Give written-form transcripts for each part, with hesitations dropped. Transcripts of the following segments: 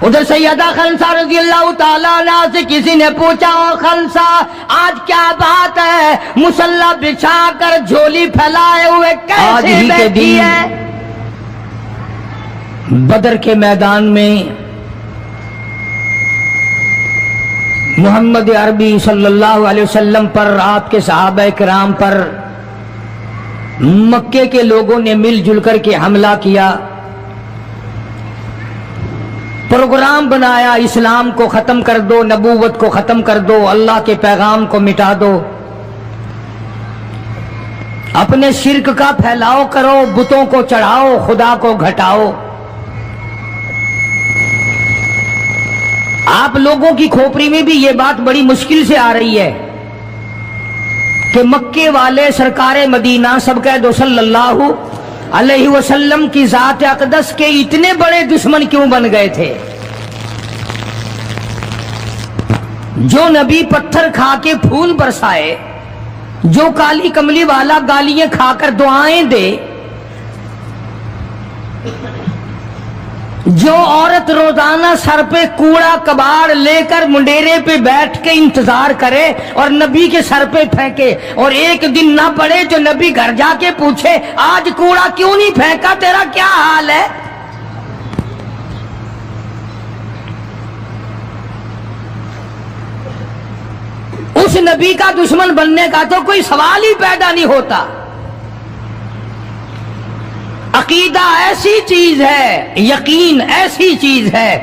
ادھر سیدہ خنسا رضی اللہ تعالیٰ عنہ سے کسی نے پوچھا، او خنسا آج کیا بات ہے، مصلی بچھا کر جھولی پھیلائے ہوئے کیسے بیٹھی ہے؟ بدر کے میدان میں محمد عربی صلی اللہ علیہ وسلم پر، آپ کے صحابہ کرام پر مکے کے لوگوں نے مل جل کر کے حملہ کیا، پروگرام بنایا، اسلام کو ختم کر دو، نبوت کو ختم کر دو، اللہ کے پیغام کو مٹا دو، اپنے شرک کا پھیلاؤ کرو، بتوں کو چڑھاؤ، خدا کو گھٹاؤ۔ آپ لوگوں کی کھوپڑی میں بھی یہ بات بڑی مشکل سے آ رہی ہے کہ مکے والے سرکار مدینہ سب کہہ دو صلی اللہ علیہ وسلم کی ذات اقدس کے اتنے بڑے دشمن کیوں بن گئے تھے؟ جو نبی پتھر کھا کے پھول برسائے، جو کالی کملی والا گالیاں کھا کر دعائیں دے، جو عورت روزانہ سر پہ کوڑا کباڑ لے کر منڈیرے پہ بیٹھ کے انتظار کرے اور نبی کے سر پہ پھینکے، اور ایک دن نہ پڑے جو نبی گھر جا کے پوچھے آج کوڑا کیوں نہیں پھینکا، تیرا کیا حال ہے؟ اس نبی کا دشمن بننے کا تو کوئی سوال ہی پیدا نہیں ہوتا۔ عقیدہ ایسی چیز ہے، یقین ایسی چیز ہے،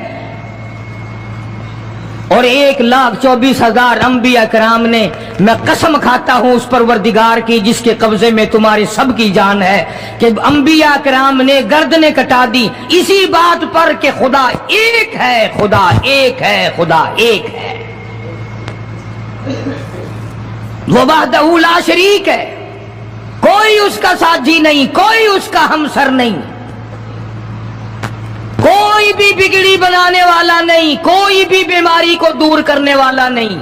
اور 1,24,000 انبیاء کرام نے، میں قسم کھاتا ہوں اس پروردگار کی جس کے قبضے میں تمہاری سب کی جان ہے، کہ انبیاء کرام نے گردنیں کٹا دی اسی بات پر کہ خدا ایک ہے، خدا ایک ہے، خدا ایک ہے، وہ وحدہ لا شریک ہے، کوئی اس کا ساتھی نہیں، کوئی اس کا ہمسر نہیں، کوئی بھی بگڑی بنانے والا نہیں، کوئی بھی بیماری کو دور کرنے والا نہیں۔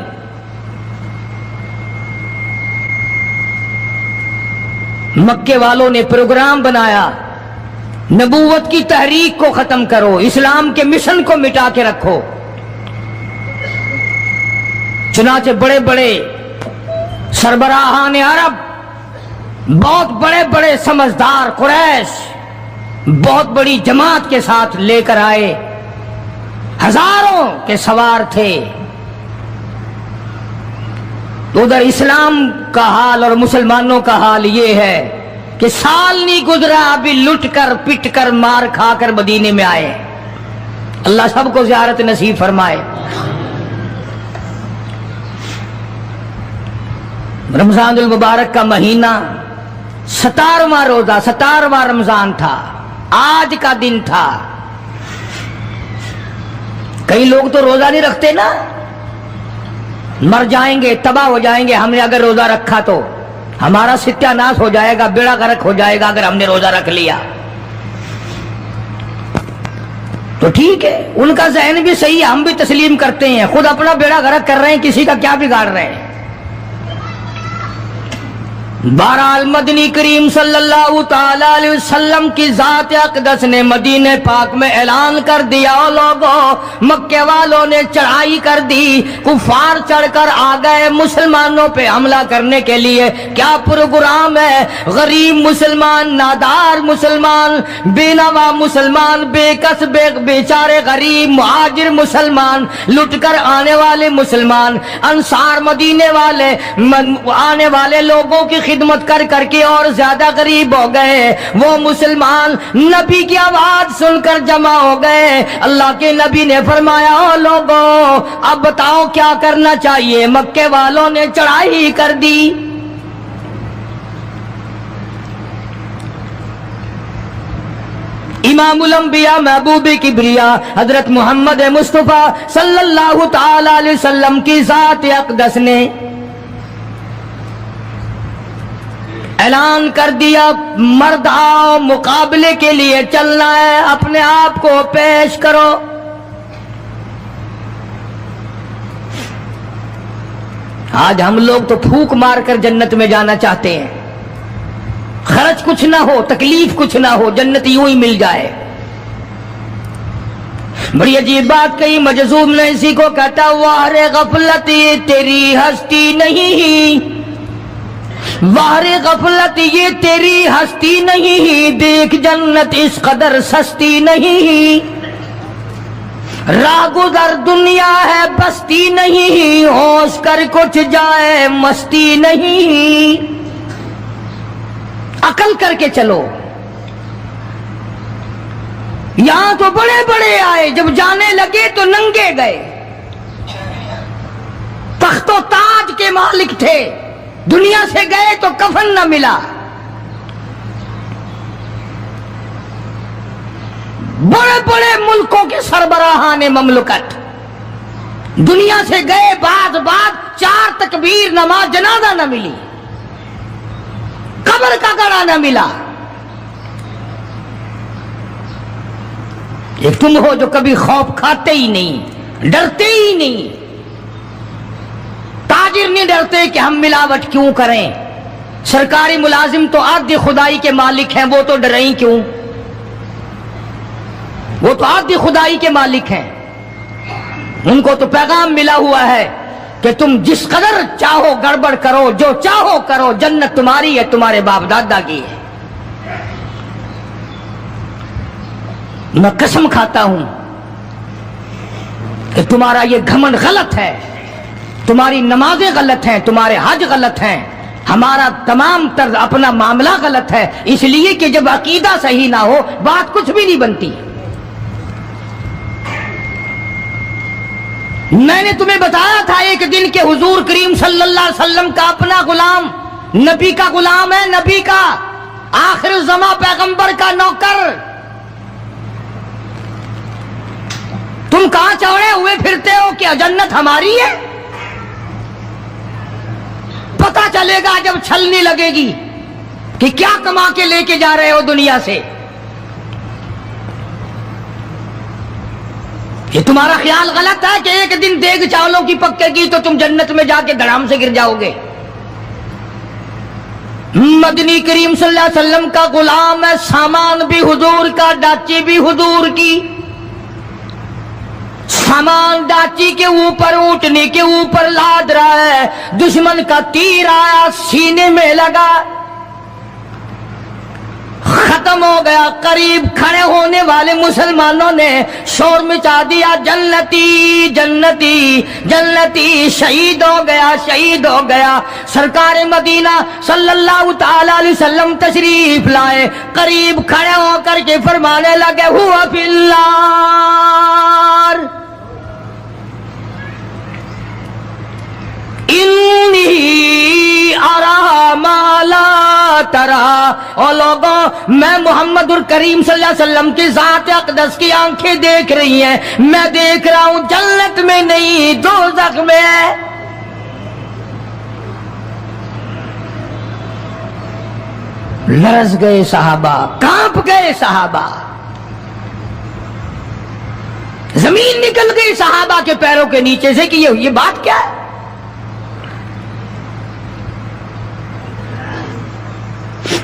مکے والوں نے پروگرام بنایا، نبوت کی تحریک کو ختم کرو، اسلام کے مشن کو مٹا کے رکھو۔ چنانچہ بڑے بڑے سربراہان عرب، بہت بڑے بڑے سمجھدار قریش بہت بڑی جماعت کے ساتھ لے کر آئے، ہزاروں کے سوار تھے۔ ادھر اسلام کا حال اور مسلمانوں کا حال یہ ہے کہ سال نہیں گزرا ابھی لٹ کر پٹ کر مار کھا کر مدینے میں آئے۔ اللہ سب کو زیارت نصیب فرمائے۔ رمضان المبارک کا مہینہ 17واں روزہ، 17واں رمضان تھا، آج کا دن تھا۔ کئی لوگ تو روزہ نہیں رکھتے نا، مر جائیں گے، تباہ ہو جائیں گے، ہم نے اگر روزہ رکھا تو ہمارا ستیہ ناش ہو جائے گا، بیڑا غرق ہو جائے گا اگر ہم نے روزہ رکھ لیا۔ تو ٹھیک ہے، ان کا ذہن بھی صحیح ہے، ہم بھی تسلیم کرتے ہیں، خود اپنا بیڑا غرق کر رہے ہیں، کسی کا کیا بگاڑ رہے ہیں۔ بہرحال مدنی کریم صلی اللہ تعالی علیہ وسلم کی ذات اقدس نے مدینہ پاک میں اعلان کر دیا، لوگوں مکے والوں نے چڑھائی کر دی، کفار چڑھ کر آ گئے مسلمانوں پہ حملہ کرنے کے لیے۔ کیا پروگرام ہے؟ غریب مسلمان، نادار مسلمان، بے نوا مسلمان، بے کس بیچارے غریب مہاجر مسلمان، لٹ کر آنے والے مسلمان، انصار مدینے والے آنے والے لوگوں کی خدمت کر کر کے اور زیادہ غریب ہو گئے۔ وہ مسلمان نبی کی آواز سن کر جمع ہو گئے۔ اللہ کے نبی نے فرمایا، او لوگوں اب بتاؤ کیا کرنا چاہیے؟ مکے والوں نے چڑھائی کر دی۔ امام الانبیاء محبوب کبریا حضرت محمد مصطفیٰ صلی اللہ تعالی علیہ وسلم کی ذات اقدس نے اعلان کر دیا، مرد آؤ، مقابلے کے لیے چلنا ہے، اپنے آپ کو پیش کرو۔ آج ہم لوگ تو پھونک مار کر جنت میں جانا چاہتے ہیں، خرچ کچھ نہ ہو، تکلیف کچھ نہ ہو، جنت یوں ہی مل جائے۔ بڑی عجیب بات کہی مجذوب نے اسی کو کہتا واہ رے غفلت یہ تیری ہستی نہیں، واہ رے غفلت یہ تیری ہستی نہیں، دیکھ جنت اس قدر سستی نہیں، راہ گزر دنیا ہے بستی نہیں، ہوش کر کچھ جائے مستی نہیں، عقل کر کے چلو۔ یہاں تو بڑے بڑے آئے، جب جانے لگے تو ننگے گئے، تخت و تاج کے مالک تھے، دنیا سے گئے تو کفن نہ ملا۔ بڑے بڑے ملکوں کے سربراہان مملکت دنیا سے گئے، بعد 4 تکبیر نماز جنازہ نہ ملی، قبر کا گڑا نہ ملا۔ ایک تم ہو جو کبھی خوف کھاتے ہی نہیں، ڈرتے ہی نہیں۔ تاجر نہیں ڈرتے کہ ہم ملاوٹ کیوں کریں، سرکاری ملازم تو آدھی خدائی کے مالک ہیں، وہ تو ڈریں کیوں، وہ تو آدھی خدائی کے مالک ہیں، ان کو تو پیغام ملا ہوا ہے کہ تم جس قدر چاہو گڑبڑ کرو، جو چاہو کرو، جنت تمہاری ہے، تمہارے باپ دادا کی ہے۔ میں قسم کھاتا ہوں کہ تمہارا یہ گھمنڈ غلط ہے، تمہاری نمازیں غلط ہیں، تمہارے حج غلط ہیں، ہمارا تمام طرز اپنا معاملہ غلط ہے، اس لیے کہ جب عقیدہ صحیح نہ ہو بات کچھ بھی نہیں بنتی۔ میں نے تمہیں بتایا تھا ایک دن کہ حضور کریم صلی اللہ علیہ وسلم کا اپنا غلام، نبی کا غلام ہے، نبی کا آخر الزماں پیغمبر کا نوکر، تم کہاں چوڑے ہوئے پھرتے ہو کہ جنت ہماری ہے؟ پتہ چلے گا جب چھلنی لگے گی کہ کیا کما کے لے کے جا رہے ہو دنیا سے۔ یہ تمہارا خیال غلط ہے کہ ایک دن دیگ چاولوں کی پکے گی تو تم جنت میں جا کے دھڑام سے گر جاؤ گے۔ مدنی کریم صلی اللہ علیہ وسلم کا غلام ہے، سامان بھی حضور کا، ڈاچی بھی حضور کی، سامان ڈاچی کے اوپر، اونٹنی کے اوپر لاد رہا ہے، دشمن کا تیر آیا سینے میں لگا، ختم ہو گیا۔ قریب کھڑے ہونے والے مسلمانوں نے شور مچا دیا، جنتی جنتی جنتی، شہید ہو گیا شہید ہو گیا۔ سرکار مدینہ صلی اللہ تعالی علیہ وسلم تشریف لائے، قریب کھڑے ہو کر کے فرمانے لگے ہوا فی النار انی ارا ما لا ترا۔ اور لوگوں، میں محمد الکریم صلی اللہ علیہ وسلم کی ذات اقدس کی آنکھیں دیکھ رہی ہیں، میں دیکھ رہا ہوں جنت میں نہیں دوزخ میں ہے۔ لرز گئے صحابہ، کانپ گئے صحابہ، زمین نکل گئی صحابہ کے پیروں کے نیچے سے کہ یہ بات کیا ہے۔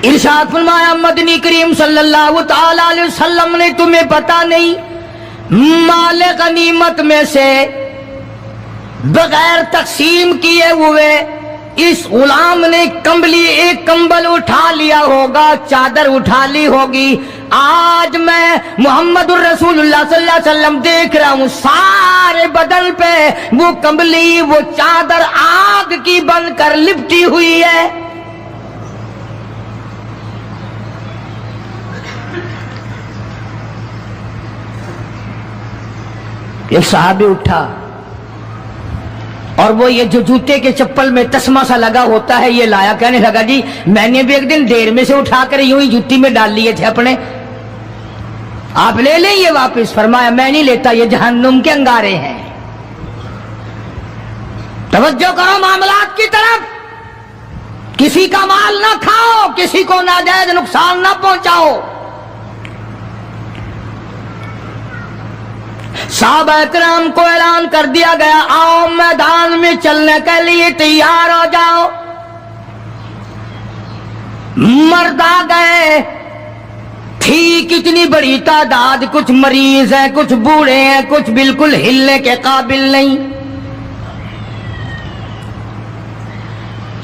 ارشاد فرمایا مدنی کریم صلی اللہ تعالی علیہ وسلم نے تمہیں پتا نہیں، مال غنیمت میں سے بغیر تقسیم کیے ہوئے اس غلام نے ایک کمبل اٹھا لیا ہوگا، چادر اٹھا لی ہوگی۔ آج میں محمد الرسول اللہ صلی اللہ علیہ وسلم دیکھ رہا ہوں سارے بدن پہ وہ کمبلی، وہ چادر آگ کی بن کر لپٹی ہوئی ہے۔ ایک صحابی اٹھا اور وہ یہ جو جوتے کے چپل میں تسمہ سا لگا ہوتا ہے یہ لایا، کہنے لگا جی میں نے بھی ایک دن دیر میں سے اٹھا کر یوں ہی جوتی میں ڈال لیے تھے اپنے، آپ لے لیں یہ واپس۔ فرمایا میں نہیں لیتا، یہ جہنم کے انگارے ہیں۔ توجہ کرو معاملات کی طرف، کسی کا مال نہ کھاؤ، کسی کو ناجائز نقصان نہ پہنچاؤ۔ صحابہ کرام کو اعلان کر دیا گیا آؤ میدان میں چلنے کے لیے تیار ہو جاؤ۔ مرد آ گئے، تھی کتنی بڑی تعداد، کچھ مریض ہیں، کچھ بوڑھے ہیں، کچھ بالکل ہلنے کے قابل نہیں۔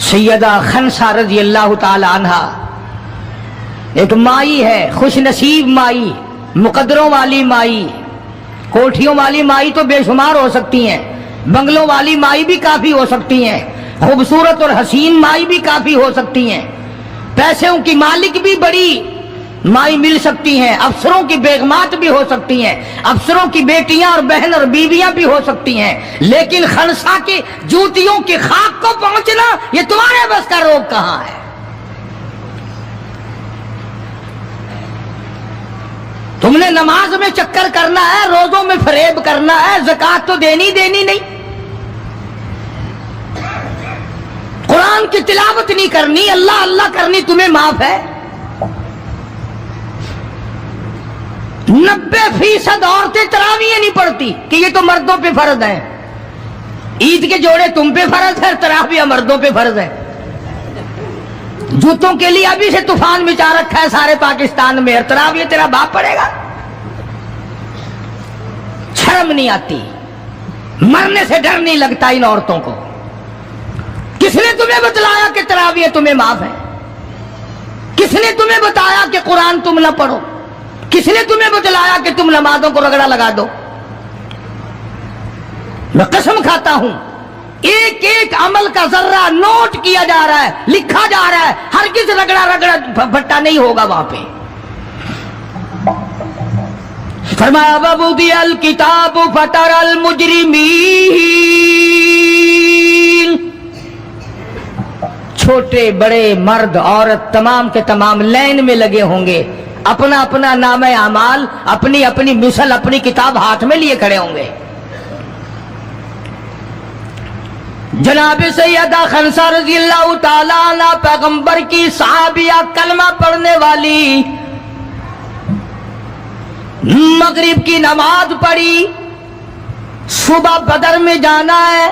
سیدہ خنسا رضی اللہ تعالی عنہا ایک مائی ہے، خوش نصیب مائی، مقدروں والی مائی۔ کوٹھیوں والی مائی تو بے شمار ہو سکتی ہیں، بنگلوں والی مائی بھی کافی ہو سکتی ہیں، خوبصورت اور حسین مائی بھی کافی ہو سکتی ہیں، پیسوں کی مالک بھی بڑی مائی مل سکتی ہیں، افسروں کی بیگمات بھی ہو سکتی ہیں، افسروں کی بیٹیاں اور بہن اور بیویاں بھی ہو سکتی ہیں، لیکن خنسا کے جوتیوں کی خاک کو پہنچنا یہ تمہارے بس کا روگ کہاں ہے؟ تم نے نماز میں چکر کرنا ہے، روزوں میں فریب کرنا ہے، زکات تو دینی نہیں، قرآن کی تلاوت نہیں کرنی، اللہ اللہ کرنی تمہیں معاف ہے۔ 90% عورتیں تراویح نہیں پڑھتی کہ یہ تو مردوں پہ فرض ہے۔ عید کے جوڑے تم پہ فرض ہے، تراویح مردوں پہ فرض ہے۔ جوتوں کے لیے ابھی سے طوفان مچا رکھا ہے سارے پاکستان میں، تراویح تیرا باپ پڑھے گا؟ شرم نہیں آتی، مرنے سے ڈر نہیں لگتا ان عورتوں کو؟ کس نے تمہیں بتلایا کہ تراویح تمہیں معاف ہے؟ کس نے تمہیں بتایا کہ قرآن تم نہ پڑھو؟ کس نے تمہیں بتلایا کہ تم نمازوں کو رگڑا لگا دو؟ میں قسم کھاتا ہوں، ایک ایک عمل کا ذرہ نوٹ کیا جا رہا ہے، لکھا جا رہا ہے، ہرگز رگڑا بھٹا نہیں ہوگا وہاں پہ۔ فرمایا وَوُضِعَ الْكِتَابُ فَتَرَى الْمُجْرِمِينَ، چھوٹے بڑے مرد عورت تمام کے تمام لائن میں لگے ہوں گے، اپنا اپنا نام اعمال، اپنی اپنی مثل، اپنی کتاب ہاتھ میں لیے کھڑے ہوں گے۔ جناب سیدہ خنسا رضی اللہ تعالیٰ عنہ پیغمبر کی صحابیہ، کلمہ پڑھنے والی، مغرب کی نماز پڑھی، صبح بدر میں جانا ہے،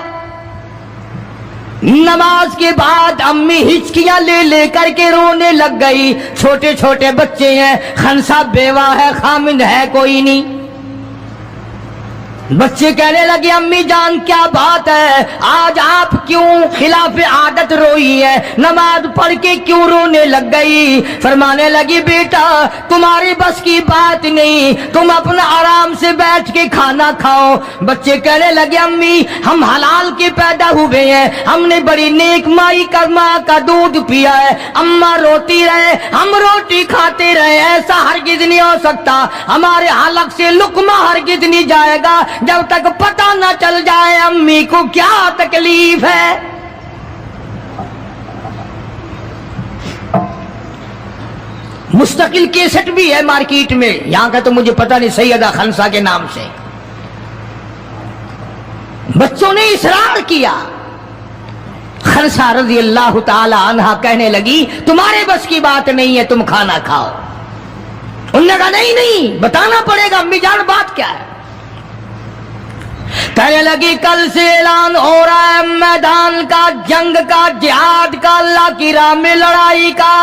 نماز کے بعد امی ہچکیاں لے لے کر کے رونے لگ گئی۔ چھوٹے چھوٹے بچے ہیں، خنسا بیوہ ہے، خامند ہے کوئی نہیں۔ بچے کہنے لگے امی جان کیا بات ہے، آج آپ کیوں خلاف عادت روئی ہے، نماز پڑھ کے کیوں رونے لگ گئی؟ فرمانے لگی بیٹا تمہاری بس کی بات نہیں، تم اپنا آرام سے بیٹھ کے کھانا کھاؤ۔ بچے کہنے لگے امی ہم حلال کے پیدا ہوئے ہیں، ہم نے بڑی نیک مائی کا ماں کا دودھ پیا ہے، اماں روتی رہے ہم روٹی کھاتے رہے، ایسا ہرگز نہیں ہو سکتا، ہمارے حلق سے لقمہ ہرگز نہیں جائے گا جب تک پتہ نہ چل جائے امی کو کیا تکلیف ہے۔ مستقل کیسٹ بھی ہے مارکیٹ میں، یہاں کا تو مجھے پتہ نہیں، سیدہ خنسا کے نام سے۔ بچوں نے اصرار کیا، خنسا رضی اللہ تعالی عنہا کہنے لگی تمہارے بس کی بات نہیں ہے، تم کھانا کھاؤ۔ انہوں نے کہا نہیں بتانا پڑے گا امی جان بات کیا ہے۔ کہنے لگی کل سے اعلان ہو رہا ہے میدان کا، جنگ کا، جہاد کا، اللہ کی راہ میں لڑائی کا۔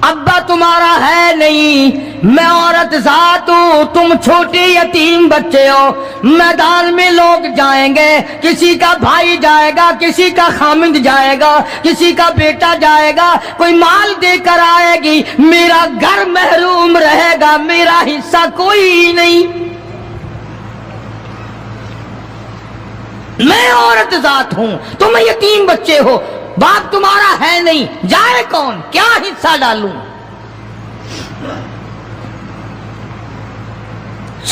ابا تمہارا ہے نہیں، میں عورت ذات ہوں، تم چھوٹے یتیم بچے ہو، میدان میں لوگ جائیں گے، کسی کا بھائی جائے گا، کسی کا خامند جائے گا، کسی کا بیٹا جائے گا، کوئی مال دے کر آئے گی، میرا گھر محروم رہے گا، میرا حصہ کوئی نہیں۔ میں عورت ذات ہوں، تم یتیم بچے ہو، باپ تمہارا ہے نہیں، جائے کون، کیا حصہ ڈالوں؟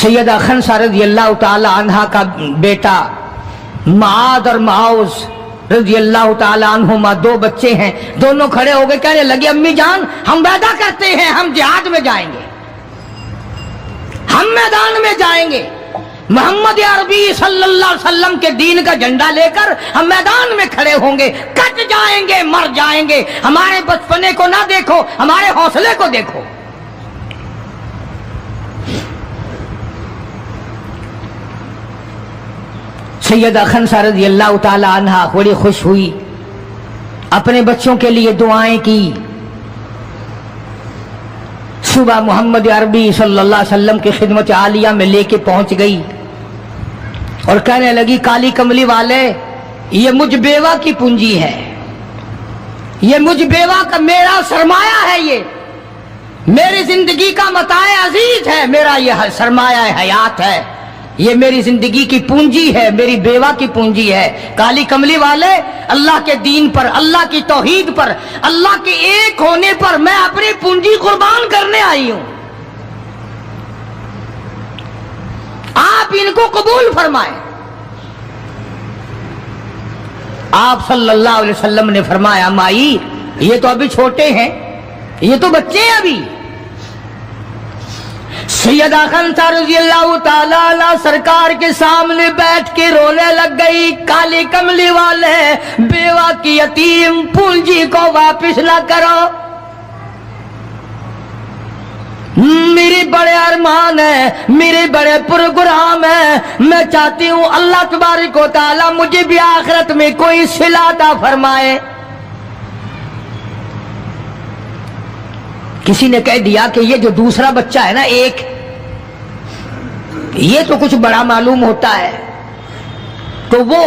سیدہ خنسا رضی اللہ تعالی عنہا کا بیٹا معاذ اور معاوذ رضی اللہ تعالی عنہما، دو بچے ہیں، دونوں کھڑے ہو گئے، کہنے لگے امی جان ہم وعدہ کرتے ہیں ہم جہاد میں جائیں گے، ہم میدان میں جائیں گے، محمد عربی صلی اللہ علیہ وسلم کے دین کا جھنڈا لے کر ہم میدان میں کھڑے ہوں گے، کٹ جائیں گے، مر جائیں گے، ہمارے بچپنے کو نہ دیکھو، ہمارے حوصلے کو دیکھو۔ سیدہ خنسا رضی اللہ تعالی عنہا بڑی خوش ہوئی، اپنے بچوں کے لیے دعائیں کی۔ صبح محمد عربی صلی اللہ علیہ وسلم کی خدمت عالیہ میں لے کے پہنچ گئی اور کہنے لگی کالی کملی والے یہ مجھ بیوہ کی پونجی ہے، یہ مجھ بیوہ کا میرا سرمایہ ہے، یہ میری زندگی کا متاع عزیز ہے، میرا یہ سرمایہ حیات ہے، یہ میری زندگی کی پونجی ہے، میری بیوہ کی پونجی ہے۔ کالی کملی والے اللہ کے دین پر، اللہ کی توحید پر، اللہ کے ایک ہونے پر میں اپنی پونجی قربان کرنے آئی ہوں، آپ ان کو قبول فرمائیں۔ آپ صلی اللہ علیہ وسلم نے فرمایا مائی یہ تو ابھی چھوٹے ہیں، یہ تو بچے ہیں ابھی۔ سیدہ خنسا رضی اللہ تعالی عنہ سرکار کے سامنے بیٹھ کے رونے لگ گئی، کالی کملی والے بیوہ کی یتیم پونجی کو واپس نہ کرو، میری بڑے ارمان ہے، میرے بڑے پروگرام ہے، میں چاہتی ہوں اللہ تبارک و تعالی مجھے بھی آخرت میں کوئی صلہ عطا فرمائے۔ کسی نے کہہ دیا کہ یہ جو دوسرا بچہ ہے نا ایک، یہ تو کچھ بڑا معلوم ہوتا ہے، تو وہ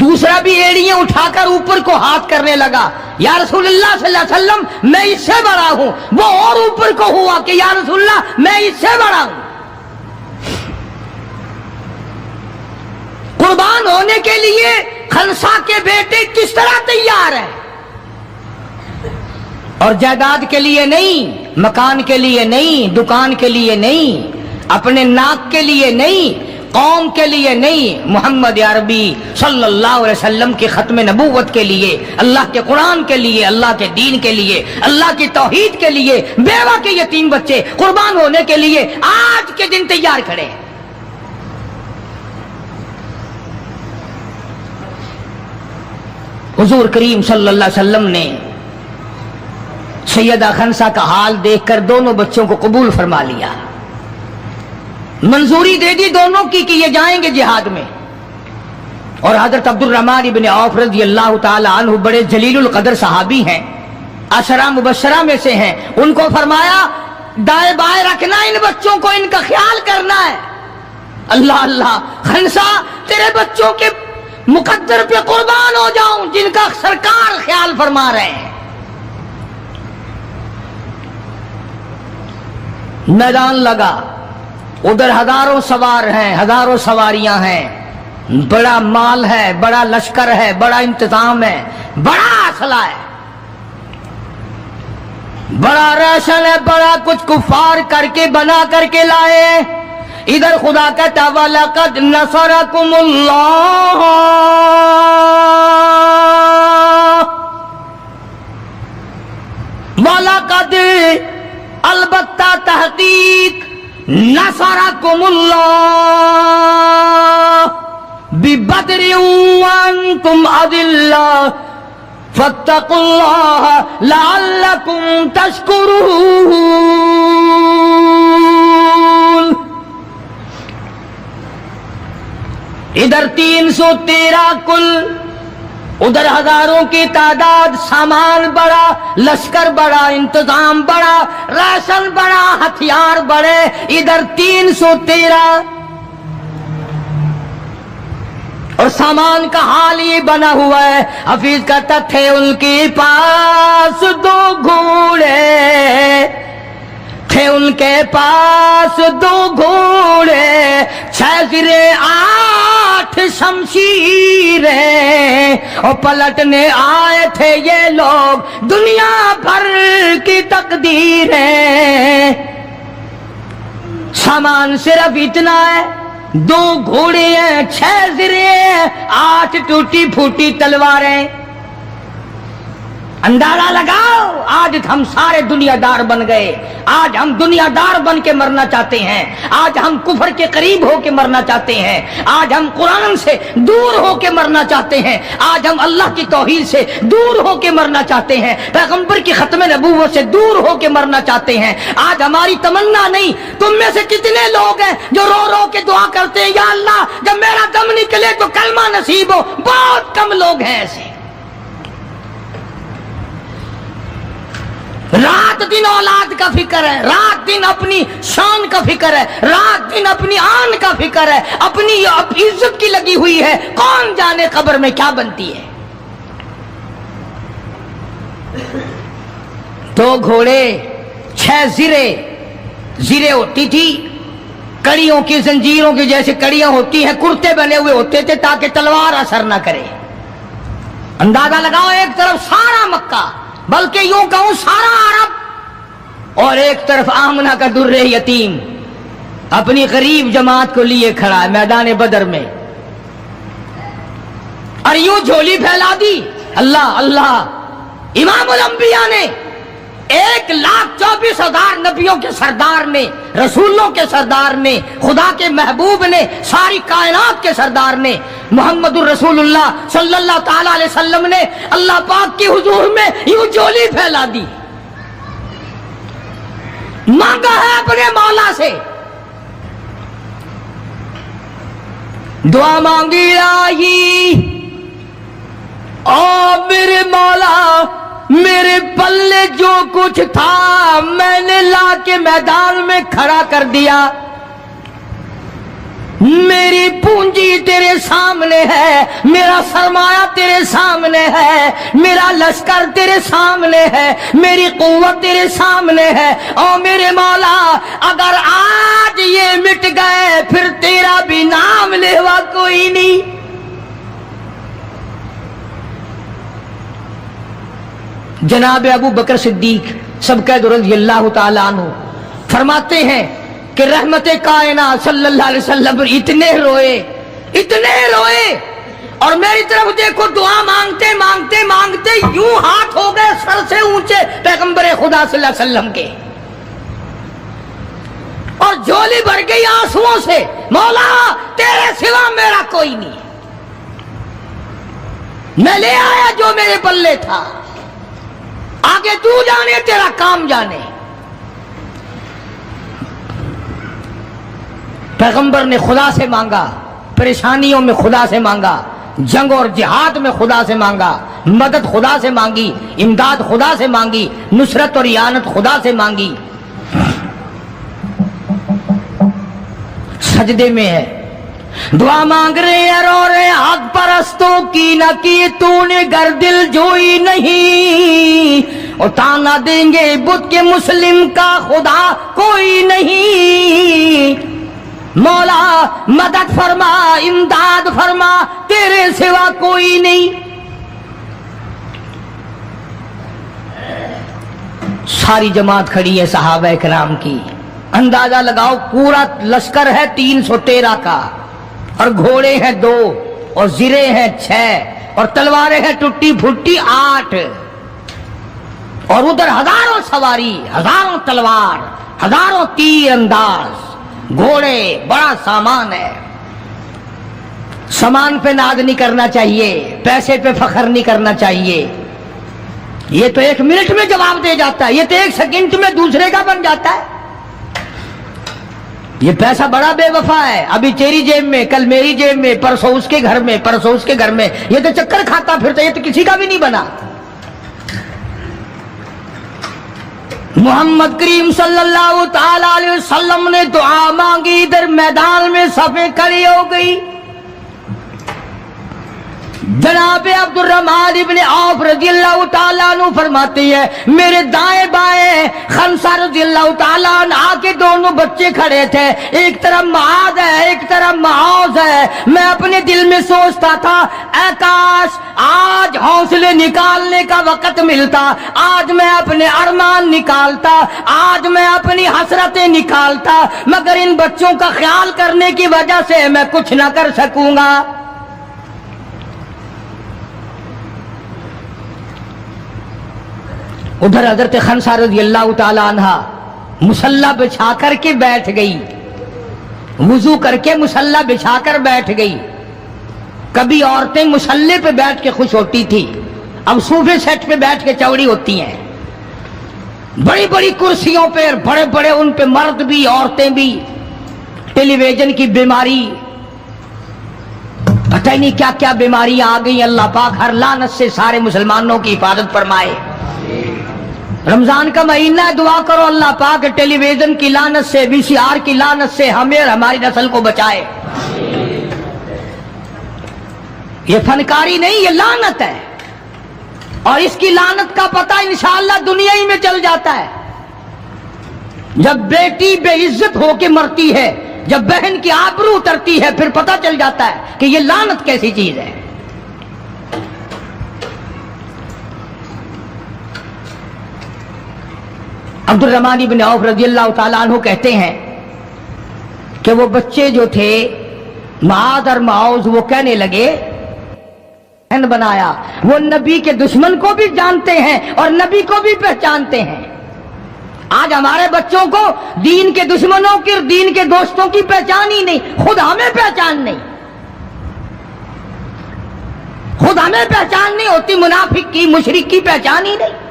دوسرا بھی ایڑیاں اٹھا کر اوپر کو ہاتھ کرنے لگا، یا رسول اللہ صلی اللہ علیہ وسلم میں اس سے بڑا ہوں، وہ اور اوپر کو ہوا کہ یا رسول اللہ میں اس سے بڑا ہوں۔ قربان ہونے کے لیے خنسا کے بیٹے کس طرح تیار ہیں، اور جائیداد کے لیے نہیں، مکان کے لیے نہیں، دکان کے لیے نہیں، اپنے ناک کے لیے نہیں، قوم کے لیے نہیں، محمد عربی صلی اللہ علیہ وسلم کی ختم نبوت کے لیے، اللہ کے قرآن کے لیے، اللہ کے دین کے لیے، اللہ کی توحید کے لیے، بیوہ کے یتیم بچے قربان ہونے کے لیے آج کے دن تیار کھڑے۔ حضور کریم صلی اللہ علیہ وسلم نے سیدہ خنسا کا حال دیکھ کر دونوں بچوں کو قبول فرما لیا، منظوری دے دی دونوں کی کہ یہ جائیں گے جہاد میں۔ اور حضرت عبد الرحمن بن عوف رضی اللہ تعالی عنہ بڑے جلیل القدر صحابی ہیں، عشرہ مبشرہ میں سے ہیں، ان کو فرمایا دائیں بائیں رکھنا ان بچوں کو، ان کا خیال کرنا ہے۔ اللہ اللہ، خنسا تیرے بچوں کے مقدر پہ قربان ہو جاؤں جن کا سرکار خیال فرما رہے ہیں۔ میدان لگا، ادھر ہزاروں سوار ہیں، ہزاروں سواریاں ہیں، بڑا مال ہے، بڑا لشکر ہے، بڑا انتظام ہے، بڑا اسلحہ ہے، بڑا ریشن ہے، بڑا کچھ کفار کر کے بنا کر کے لائے۔ ادھر خدا کہتا وَلَقَدْ نَصَرَكُمُ اللَّهُ، وَلَقَدْ البتہ تحقیق نصرکم اللہ ببدر وانتم اذلہ فاتقوا اللہ لعلکم تشکرون۔ ادھر 313 کل، ادھر ہزاروں کی تعداد، سامان بڑا، لشکر بڑا، انتظام بڑا، راشن بڑا، ہتھیار بڑے، ادھر 313، اور سامان کا حال یہ بنا ہوا ہے۔ حفیظ کہتا تھے ان کے پاس 2 گھوڑے، تھے ان کے پاس 2 گھوڑے، 6 زرے 8 شمشیریں، اور پلٹنے آئے تھے یہ لوگ دنیا بھر کی تقدیریں۔ سامان صرف اتنا ہے، 2 گھوڑے ہیں، 6 زرے ہیں، 8 ٹوٹی پھوٹی تلواریں۔ اندازہ لگاؤ، آج ہم سارے دنیا دار بن گئے، آج ہم دنیا دار بن کے مرنا چاہتے ہیں، آج ہم کفر کے قریب ہو کے مرنا چاہتے ہیں، آج ہم قرآن سے دور ہو کے مرنا چاہتے ہیں، آج ہم اللہ کی توحید سے دور ہو کے مرنا چاہتے ہیں، پیغمبر کی ختم نبوت سے دور ہو کے مرنا چاہتے ہیں۔ آج ہماری تمنا نہیں، تم میں سے کتنے لوگ ہیں جو رو رو کے دعا کرتے ہیں یا اللہ جب میرا دم نکلے تو کلمہ نصیب ہو؟ بہت کم لوگ ہیں ایسے۔ رات دن اولاد کا فکر ہے، رات دن اپنی شان کا فکر ہے، رات دن اپنی آن کا فکر ہے، اپنی عزت کی لگی ہوئی ہے، کون جانے قبر میں کیا بنتی ہے۔ دو گھوڑے، 6 زرے ہوتی تھی، کڑیوں کی زنجیروں کی جیسے کڑیاں ہوتی ہیں، کرتے بنے ہوئے ہوتے تھے تاکہ تلوار اثر نہ کرے۔ اندازہ لگاؤ، ایک طرف سارا مکہ، بلکہ یوں کہوں سارا عرب، اور ایک طرف آمنہ کا در یتیم اپنی غریب جماعت کو لیے کھڑا ہے میدان بدر میں، اور یوں جھولی پھیلا دی۔ اللہ اللہ، امام الانبیاء نے 1,24,000 نبیوں کے سردار نے، رسولوں کے سردار نے، خدا کے محبوب نے، ساری کائنات کے سردار نے، محمد الرسول اللہ صلی اللہ تعالی علیہ وسلم نے اللہ پاک کی حضور میں یوں جھولی پھیلا دی، مانگا ہے اپنے مولا سے، دعا مانگی آئی، او میرے مولا میرے پلے جو کچھ تھا میں نے لا کے میدان میں کھڑا کر دیا، میری پونجی تیرے سامنے ہے، میرا سرمایہ تیرے سامنے ہے، میرا لشکر تیرے سامنے ہے، میری قوت تیرے سامنے ہے، او میرے مولا اگر آج یہ مٹ گئے پھر تیرا بھی نام لیوا کوئی نہیں۔ جناب ابو بکر صدیق سبقید رضی اللہ تعالیٰ عنہ فرماتے ہیں کہ رحمت کائنات صلی اللہ علیہ وسلم اتنے روئے اور میری طرف دیکھو، دعا مانگتے مانگتے مانگتے یوں ہاتھ ہو گئے سر سے اونچے پیغمبر خدا صلی اللہ علیہ وسلم کے، اور جھولی بھر گئی آنسوؤں سے، مولا تیرے سوا میرا کوئی نہیں، میں لے آیا جو میرے پلے تھا، آگے تو جانے تیرا کام جانے۔ پیغمبر نے خدا سے مانگا، پریشانیوں میں خدا سے مانگا، جنگ اور جہاد میں خدا سے مانگا، مدد خدا سے مانگی، امداد خدا سے مانگی، نصرت اور اعانت خدا سے مانگی۔ سجدے میں ہے، دعا مانگ رہے ہیں، رو رہے حق پرستوں کی نہ کی تو نے گر دل جوئی نہیں، اور تانا دیں گے بت کے مسلم کا خدا کوئی نہیں، مولا مدد فرما امداد فرما تیرے سوا کوئی نہیں۔ ساری جماعت کھڑی ہے صحابہ کرام کی، اندازہ لگاؤ پورا لشکر ہے 313 کا، اور گھوڑے ہیں 2 اور زرے ہیں 6 اور تلواریں ہیں ٹوٹی پھوٹی 8، اور ادھر ہزاروں سواری، ہزاروں تلوار، ہزاروں تیر انداز، گھوڑے، بڑا سامان ہے۔ سامان پہ ناز نہیں کرنا چاہیے، پیسے پہ فخر نہیں کرنا چاہیے، یہ تو 1 منٹ میں جواب دے جاتا ہے، یہ تو 1 سیکنڈ میں دوسرے کا بن جاتا ہے۔ یہ پیسہ بڑا بے وفا ہے، ابھی تیری جیب میں، کل میری جیب میں، پرسوں اس کے گھر میں، پرسوں اس کے گھر میں، یہ تو چکر کھاتا پھرتا، یہ تو کسی کا بھی نہیں بنا۔ محمد کریم صلی اللہ تعالی علیہ وسلم نے دعا مانگی، ادھر میدان میں صفیں کھڑی ہو گئی۔ جناب عبد الرحمن ابن عوف رضی اللہ تعالیٰ عنہ فرماتے ہیں میرے دائیں بائیں خنسہ رضی اللہ تعالیٰ عنہ کے دونوں بچے کھڑے تھے، ایک طرف معاذ ہے ایک طرف معوذ ہے۔ میں اپنے دل میں سوچتا تھا اے کاش آج حوصلے نکالنے کا وقت ملتا، آج میں اپنے ارمان نکالتا، آج میں اپنی حسرتیں نکالتا، مگر ان بچوں کا خیال کرنے کی وجہ سے میں کچھ نہ کر سکوں گا۔ ادھر حضرت خنسہ رضی اللہ تعالی عنہ مصلی بچھا کر کے بیٹھ گئی، وضو کر کے مصلی بچھا کر بیٹھ گئی۔ کبھی عورتیں مصلی پہ بیٹھ کے خوش ہوتی تھی، اب صوفے سیٹ پہ بیٹھ کے چوڑی ہوتی ہیں، بڑی بڑی کرسیوں پہ، بڑے بڑے ان پہ مرد بھی عورتیں بھی، ٹیلی ویژن کی بیماری، پتہ ہی نہیں کیا کیا بیماریاں آ گئی۔ اللہ پاک ہر لعنت سے سارے مسلمانوں کی حفاظت فرمائے۔ رمضان کا مہینہ ہے، دعا کرو اللہ پاک ٹیلی ویژن کی لعنت سے، VCR کی لعنت سے ہمیں اور ہماری نسل کو بچائے۔ یہ فنکاری نہیں، یہ لعنت ہے، اور اس کی لعنت کا پتہ انشاءاللہ دنیا ہی میں چل جاتا ہے۔ جب بیٹی بے عزت ہو کے مرتی ہے، جب بہن کی آبرو اترتی ہے، پھر پتہ چل جاتا ہے کہ یہ لعنت کیسی چیز ہے۔ عبد الرحمن بن عوف رضی اللہ تعالیٰ عنہ کہتے ہیں کہ وہ بچے جو تھے معاذ اور معوذ، وہ کہنے لگے بنایا، وہ نبی کے دشمن کو بھی جانتے ہیں اور نبی کو بھی پہچانتے ہیں۔ آج ہمارے بچوں کو دین کے دشمنوں کی، دین کے دوستوں کی پہچان ہی نہیں، خود ہمیں پہچان نہیں، خود ہمیں پہچان نہیں ہوتی، منافق کی، مشرک کی پہچان ہی نہیں۔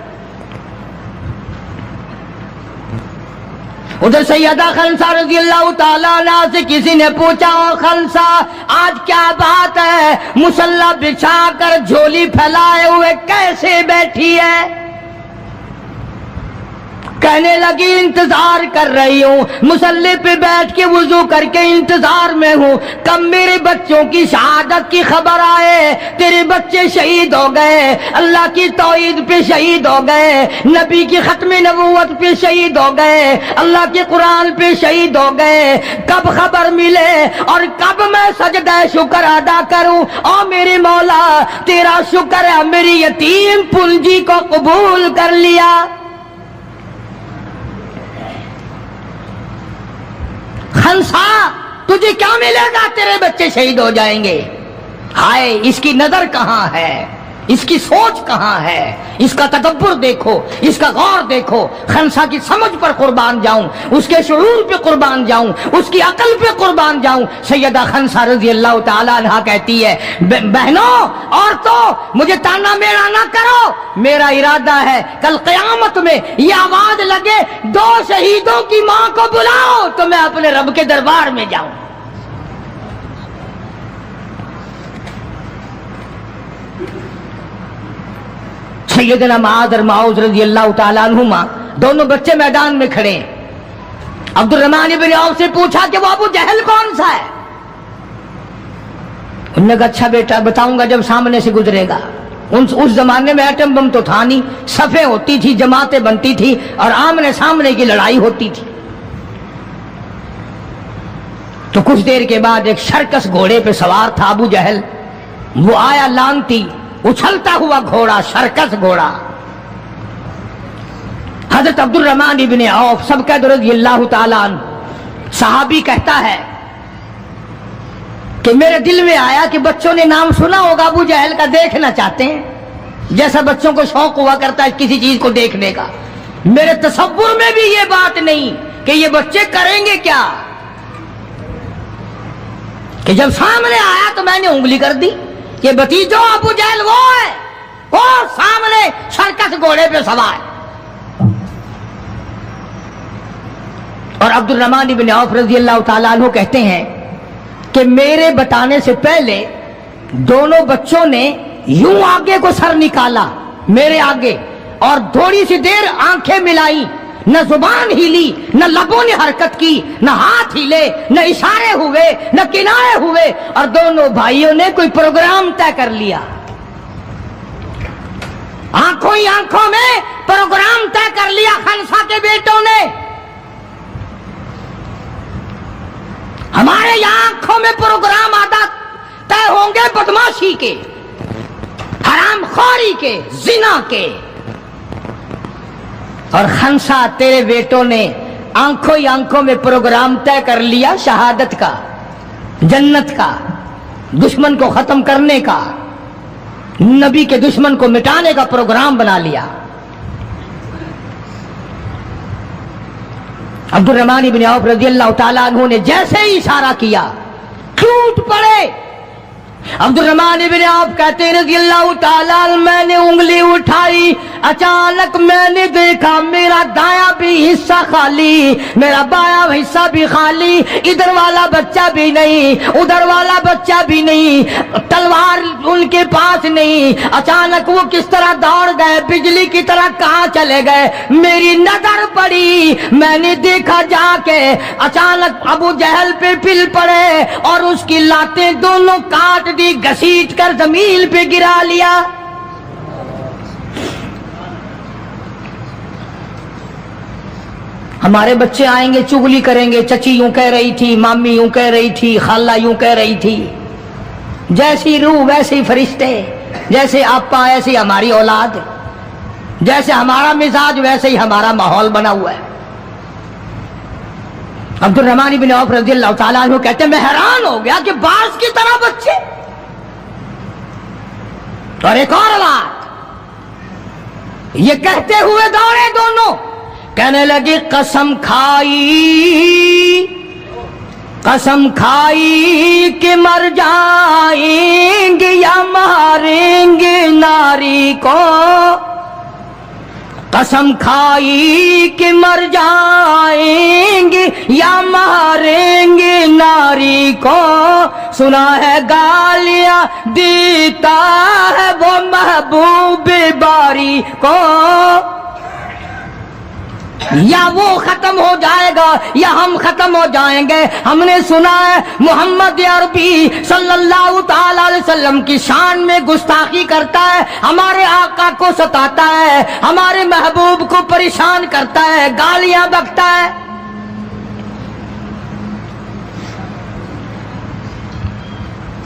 ادھر سیدہ خنسا رضی اللہ تعالیٰ عنہ سے کسی نے پوچھا، خنسا آج کیا بات ہے، مصلی بچھا کر جھولی پھیلائے ہوئے کیسے بیٹھی ہے؟ کہنے لگی انتظار کر رہی ہوں، مصلی پہ بیٹھ کے وضو کر کے انتظار میں ہوں، کب میرے بچوں کی شہادت کی خبر آئے، تیرے بچے شہید ہو گئے، اللہ کی توحید پہ شہید ہو گئے، نبی کی ختم نبوت پہ شہید ہو گئے، اللہ کے قرآن پہ شہید ہو گئے، کب خبر ملے اور کب میں سجدہ شکر ادا کروں؟ او میرے مولا تیرا شکر ہے میری یتیم پنجی کو قبول کر لیا۔ خنسا تجھے کیا ملے گا، تیرے بچے شہید ہو جائیں گے۔ ہائے اس کی نظر کہاں ہے، اس کی سوچ کہاں ہے، اس کا تدبر دیکھو، اس کا غور دیکھو۔ خنسا کی سمجھ پر قربان جاؤں، اس کے شعور پہ قربان جاؤں، اس کی عقل پہ قربان جاؤں۔ سیدہ خنسا رضی اللہ تعالیٰ عنہ کہتی ہے، بہنوں عورتوں مجھے تانا میرا نہ کرو، میرا ارادہ ہے کل قیامت میں یہ آواز لگے، دو شہیدوں کی ماں کو بلاؤ تو میں اپنے رب کے دربار میں جاؤں۔ سیدنا معاذ اور معوذ رضی اللہ تعالیٰ عنہما دونوں بچے میدان میں کھڑے ہیں۔ عبد الرحمن بن عوف سے پوچھا کہ وہ ابو جہل کون سا ہے؟ انہوں نے کہا اچھا بیٹا بتاؤں گا جب سامنے سے گزرے گا۔ اس زمانے میں ایٹم بم تو تھا نہیں، صفیں ہوتی تھی، جماعتیں بنتی تھی اور آمنے سامنے کی لڑائی ہوتی تھی۔ تو کچھ دیر کے بعد ایک شرکس گھوڑے پہ سوار تھا ابو جہل، وہ آیا لانتی اچھلتا ہوا گھوڑا، شرکس گھوڑا۔ حضرت عبد الرحمن بن عوف سب رضی اللہ تعالیٰ عنہ صحابی کہتا ہے کہ میرے دل میں آیا کہ بچوں نے نام سنا ہوگا ابو جہل کا، دیکھنا چاہتے ہیں، جیسا بچوں کو شوق ہوا کرتا ہے کسی چیز کو دیکھنے کا۔ میرے تصور میں بھی یہ بات نہیں کہ یہ بچے کریں گے کیا، کہ جب سامنے آیا تو میں نے انگلی کر دی کہ بھتیجو ابو جہل وہ ہے، وہ سامنے شرکس گھوڑے پہ سوار۔ اور عبد الرحمن بن عوف رضی اللہ تعالیٰ عنہ کہتے ہیں کہ میرے بتانے سے پہلے دونوں بچوں نے یوں آگے کو سر نکالا میرے آگے، اور تھوڑی سی دیر آنکھیں ملائی، نہ زبان ہلی، نہ لبوں نے حرکت کی، نہ ہاتھ ہلے، نہ اشارے ہوئے، نہ کنارے ہوئے، اور دونوں بھائیوں نے کوئی پروگرام طے کر لیا۔ آنکھوں ہی آنکھوں میں پروگرام طے کر لیا خنسا کے بیٹوں نے۔ ہمارے یہاں آنکھوں میں پروگرام عادت طے ہوں گے بدماشی کے، حرام خوری کے، زنا کے، اور خنسا تیرے بیٹوں نے آنکھوں ہی آنکھوں میں پروگرام طے کر لیا شہادت کا، جنت کا، دشمن کو ختم کرنے کا، نبی کے دشمن کو مٹانے کا پروگرام بنا لیا۔ عبد الرحمن بن عوف رضی اللہ تعالیٰ عنہ نے جیسے ہی اشارہ کیا ٹوٹ پڑے۔ عبد الرحمن بن عوف کہتے رضی اللہ تعالیٰ عنہ میں نے انگلی اٹھائی، اچانک میں نے دیکھا میرا دایاں بھی حصہ خالی، میرا بایاں حصہ بھی خالی، ادھر والا بچہ بھی نہیں، ادھر والا بچہ بھی نہیں، تلوار ان کے پاس نہیں۔ اچانک وہ کس طرح دوڑ گئے، بجلی کی طرح کہاں چلے گئے، میری نظر پڑی، میں نے دیکھا جا کے اچانک ابو جہل پہ پل پڑے اور اس کی لاتیں دونوں کاٹ دی، گھسیٹ کر زمین پہ گرا لیا۔ ہمارے بچے آئیں گے چغلی کریں گے، چچی یوں کہہ رہی تھی، مامی یوں کہہ رہی تھی، خالہ یوں کہہ رہی تھی۔ جیسی روح ویسے فرشتے، جیسے آپا ایسی ہماری اولاد، جیسے ہمارا مزاج ویسے ہی ہمارا ماحول بنا ہوا ہے۔ عبد الرحمن بن عوف رضی اللہ تعالیٰ عنہ کہتے ہیں میں حیران ہو گیا کہ باز کی طرح بچے۔ اور ایک اور بات، یہ کہتے ہوئے دوڑے دونوں، کہنے لگے قسم کھائی کہ مر جائیں گے یا ماریں گے ناری کو، قسم کھائی کہ مر جائیں گے یا ماریں گے ناری کو، سنا ہے گالیاں دیتا ہے وہ محبوب باری کو، یا وہ ختم ہو جائے گا یا ہم ختم ہو جائیں گے۔ ہم نے سنا ہے محمد عربی صلی اللہ تعالی علیہ وسلم کی شان میں گستاخی کرتا ہے، ہمارے آقا کو ستاتا ہے، ہمارے محبوب کو پریشان کرتا ہے، گالیاں بکتا ہے۔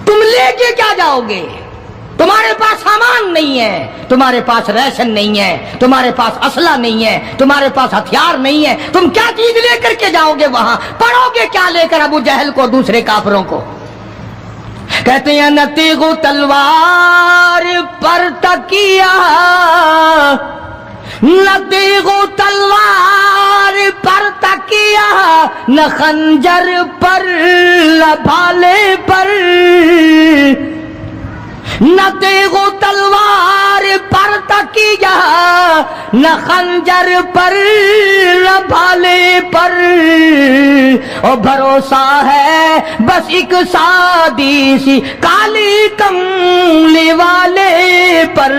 تم لے کے کیا جاؤ گے؟ تمہارے پاس سامان نہیں ہے، تمہارے پاس ریشن نہیں ہے، تمہارے پاس اسلحہ نہیں ہے، تمہارے پاس ہتھیار نہیں ہے، تم کیا چیز لے کر کے جاؤ گے وہاں؟ پڑھو گے کیا لے کر ابو جہل کو، دوسرے کافروں کو؟ کہتے ہیں نہ تیغ و تلوار پر تکیہ، نہ تیغ و تلوار پر تکیہ، نہ خنجر پر نہ بھالے پر، نہ تیغ و تلوار پر تکیہ، نہ خنجر پر نہ بھالے پر، اور بھروسہ ہے بس ایک سادی سی کالی کملی والے پر۔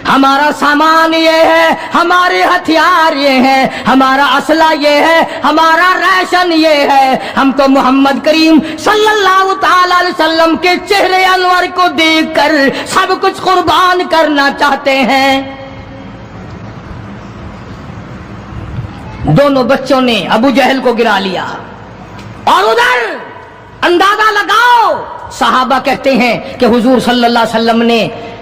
ہمارا سامان یہ ہے، ہمارے ہتھیار یہ ہیں، ہمارا اسلحہ یہ ہے، ہمارا ریشن یہ ہے۔ ہم تو محمد کریم صلی اللہ تعالی علیہ وسلم کے چہرے انور کو دیکھ کر سب کچھ قربان کرنا چاہتے ہیں۔ دونوں بچوں نے ابو جہل کو گرا لیا، اور ادھر اندازہ لگاؤ، صحابہ کہتے ہیں کہ حضور صلی اللہ علیہ وسلم نے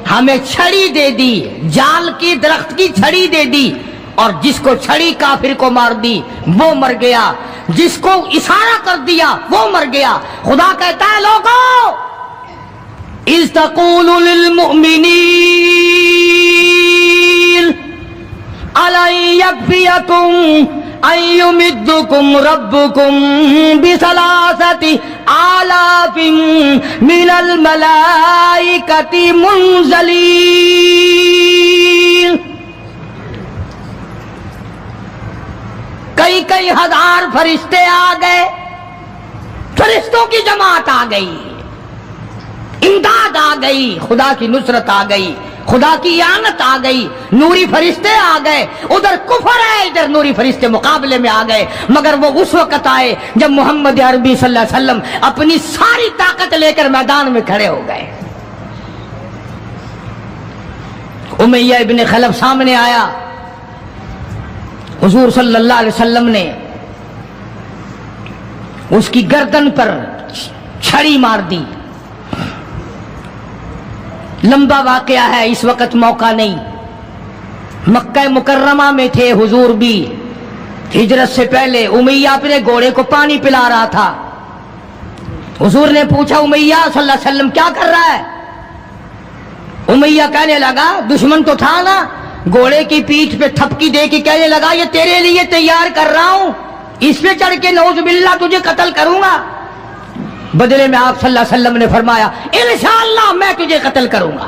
ہمیں چھڑی دے دی، جال کی درخت کی چھڑی دے دی، اور جس کو چھڑی کافر کو مار دی وہ مر گیا، جس کو اشارہ کر دیا وہ مر گیا۔ خدا کہتا ہے لوگوں، اذ تقول للمؤمنین أَلَنْ يَكْفِيَكُمْ أَنْ يُمِدُّكُمْ رَبُّكُمْ بِثَلَاثَةِ آلَافٍ مِنَ الْمَلَائِكَةِ مُنْزَلِينَ۔ کئی ہزار فرشتے آ گئے، فرشتوں کی جماعت آ گئی، امداد آ گئی، خدا کی نصرت آ گئی، خدا کی اعانت آ گئی، نوری فرشتے آ گئے۔ ادھر کفر ہے، ادھر نوری فرشتے مقابلے میں آ گئے، مگر وہ اس وقت آئے جب محمد عربی صلی اللہ علیہ وسلم اپنی ساری طاقت لے کر میدان میں کھڑے ہو گئے۔ امیہ ابن خلف سامنے آیا، حضور صلی اللہ علیہ وسلم نے اس کی گردن پر چھڑی مار دی۔ لمبا واقعہ ہے، اس وقت موقع نہیں۔ مکہ مکرمہ میں تھے حضور بھی، ہجرت سے پہلے امیہ اپنے گھوڑے کو پانی پلا رہا تھا۔ حضور نے پوچھا امیہ صلی اللہ علیہ وسلم کیا کر رہا ہے؟ امیہ کہنے لگا دشمن تو تھا نا، گھوڑے کی پیٹھ پہ تھپکی دے کے کہنے لگا یہ تیرے لیے تیار کر رہا ہوں، اس پہ چڑھ کے نعوذ باللہ تجھے قتل کروں گا۔ بدلے میں آپ صلی اللہ علیہ وسلم نے فرمایا انشاءاللہ میں تجھے قتل کروں گا۔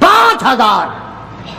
5000।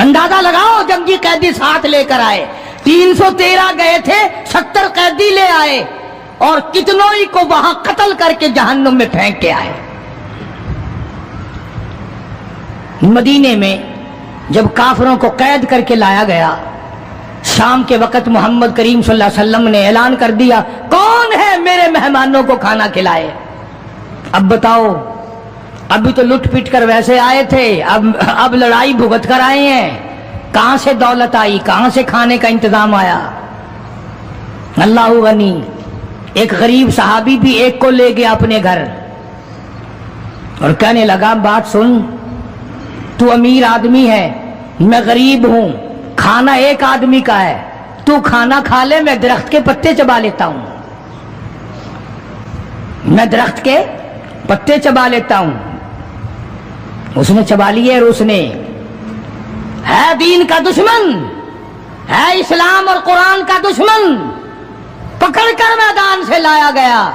اندازہ لگاؤ جنگی قیدی ساتھ لے کر آئے، 313 گئے تھے، 70 قیدی لے آئے اور کتنوں ہی کو وہاں قتل کر کے جہنم میں پھینک کے آئے۔ مدینے میں جب کافروں کو قید کر کے لایا گیا، شام کے وقت محمد کریم صلی اللہ علیہ وسلم نے اعلان کر دیا، کون ہے میرے مہمانوں کو کھانا کھلائے؟ اب بتاؤ، ابھی تو لٹ پٹ کر ویسے آئے تھے، اب لڑائی بھگت کر آئے ہیں، کہاں سے دولت آئی، کہاں سے کھانے کا انتظام آیا؟ اللہ غنی۔ ایک غریب صحابی بھی ایک کو لے گیا اپنے گھر اور کہنے لگا، بات سن، تو امیر آدمی ہے، میں غریب ہوں، کھانا ایک آدمی کا ہے، تو کھانا کھا لے، میں درخت کے پتے چبا لیتا ہوں، میں درخت کے پتے چبا لیتا ہوں۔ اس نے چبا لیے اور اس نے، ہے دین کا دشمن، ہے اسلام اور قرآن کا دشمن، پکڑ کر میدان سے لایا گیا،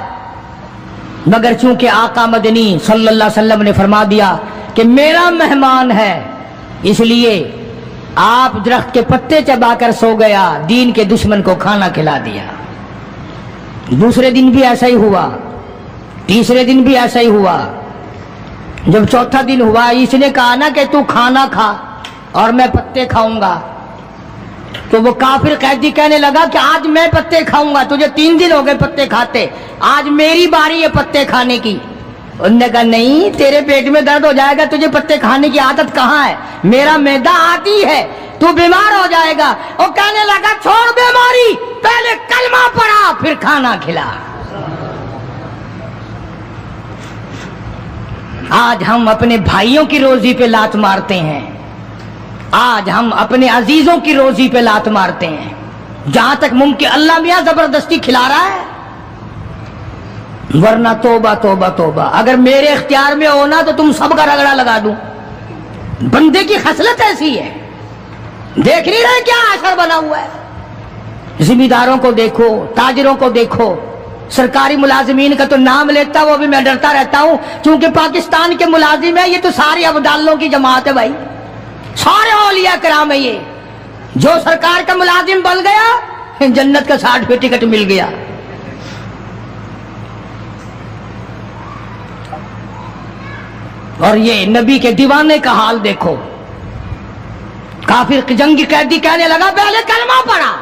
مگر چونکہ آقا مدنی صلی اللہ علیہ وسلم نے فرما دیا کہ میرا مہمان ہے، اس لیے آپ درخت کے پتے چبا کر سو گیا، دین کے دشمن کو کھانا کھلا دیا۔ دوسرے دن بھی ایسا ہی ہوا، تیسرے دن بھی ایسا ہی ہوا۔ جب چوتھا دن ہوا، اس نے کہا نا کہ تو کھانا کھا اور میں پتے کھاؤں گا، تو وہ کافر قیدی کہنے لگا کہ آج میں پتے کھاؤں گا، تجھے 3 دن ہو گئے پتے کھاتے، آج میری باری ہے پتے کھانے کی۔ انہوں نے کہا نہیں، تیرے پیٹ میں درد ہو جائے گا، تجھے پتے کھانے کی عادت کہاں ہے، میرا معدہ عادی ہے، تو بیمار ہو جائے گا۔ اور کہنے لگا چھوڑ بیماری، پہلے کلمہ پڑھا پھر کھانا کھلا۔ آج ہم اپنے بھائیوں کی روزی پہ لات مارتے ہیں، آج ہم اپنے عزیزوں کی روزی پہ لات مارتے ہیں، جہاں تک ممکن اللہ میاں زبردستی کھلا رہا ہے، ورنہ توبہ توبہ توبہ، اگر میرے اختیار میں ہونا تو تم سب کا رگڑا لگا دوں۔ بندے کی خصلت ایسی ہے، دیکھ نہیں رہے کیا اثر بنا ہوا ہے؟ ذمہ داروں کو دیکھو، تاجروں کو دیکھو، سرکاری ملازمین کا تو نام لیتا وہ بھی میں ڈرتا رہتا ہوں، چونکہ پاکستان کے ملازم ہیں، یہ تو ساری ابدالوں کی جماعت ہے بھائی، سارے اولیاء کرام ہیں یہ، جو سرکار کا ملازم بن گیا جنت کا سرٹیفکیٹ مل گیا۔ اور یہ نبی کے دیوانے کا حال دیکھو، کافر جنگی قیدی کہنے لگا پہلے کلمہ پڑھا،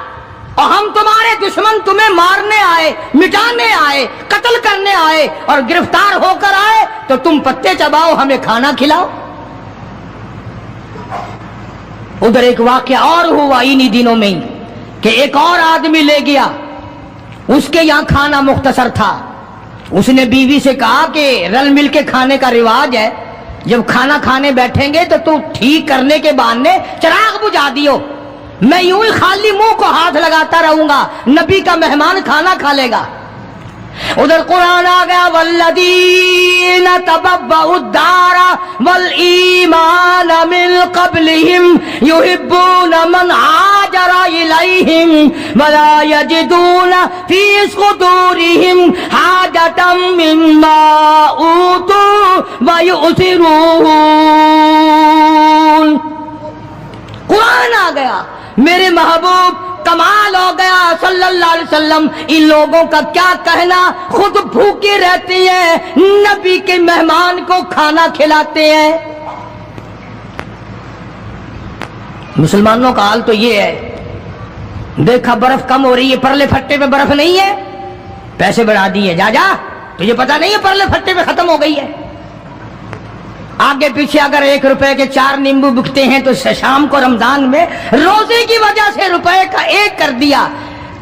اور ہم تمہارے دشمن تمہیں مارنے آئے، مٹانے آئے، قتل کرنے آئے اور گرفتار ہو کر آئے تو تم پتے چباؤ، ہمیں کھانا کھلاؤ۔ ادھر ایک واقعہ اور ہوا انہی دنوں میں کہ ایک اور آدمی لے گیا، اس کے یہاں کھانا مختصر تھا، اس نے بیوی سے کہا کہ رل مل کے کھانے کا رواج ہے، جب کھانا کھانے بیٹھیں گے تو ٹھیک کرنے کے بہانے چراغ بجھا دیو، میں یوں ہی خالی منہ کو ہاتھ لگاتا رہوں گا، نبی کا مہمان کھانا کھا لے گا۔ ادھر قرآن آ گیا، والذین تبوأوا الدار والایمان من قبلہم یحبون من ہاجر الیہم ولا یجدون فی صدورہم حاجۃ مما اوتوا ویؤثرون۔ قرآن آ گیا، میرے محبوب کمال ہو گیا صلی اللہ علیہ وسلم، ان لوگوں کا کیا کہنا، خود بھوکے رہتے ہیں، نبی کے مہمان کو کھانا کھلاتے ہیں۔ مسلمانوں کا حال تو یہ ہے، دیکھا برف کم ہو رہی ہے، پرلے پھٹے پہ برف نہیں ہے، پیسے بڑھا دیے، جا جا، تجھے پتا نہیں ہے پرلے پھٹے پہ ختم ہو گئی ہے۔ آگے پیچھے اگر 1 روپے کے 4 نیمبو بکتے ہیں تو شام کو رمضان میں روزے کی وجہ سے روپے کا 1 کر دیا،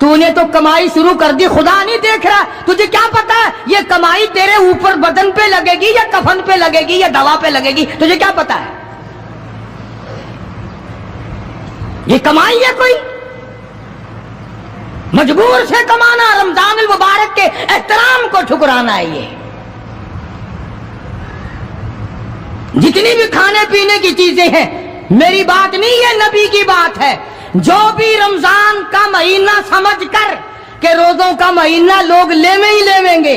تو نے تو کمائی شروع کر دی، خدا نہیں دیکھ رہا، تجھے کیا پتا ہے یہ کمائی تیرے اوپر بدن پہ لگے گی یا کفن پہ لگے گی یا دوا پہ لگے گی، تجھے کیا پتا ہے؟ یہ کمائی ہے کوئی؟ مجبور سے کمانا، رمضان المبارک کے احترام کو ٹھکرانا ہے۔ یہ جتنی بھی کھانے پینے کی چیزیں ہیں، میری بات نہیں ہے، نبی کی بات ہے، جو بھی رمضان کا مہینہ سمجھ کر کہ روزوں کا مہینہ لوگ لیویں ہی لیویں گے،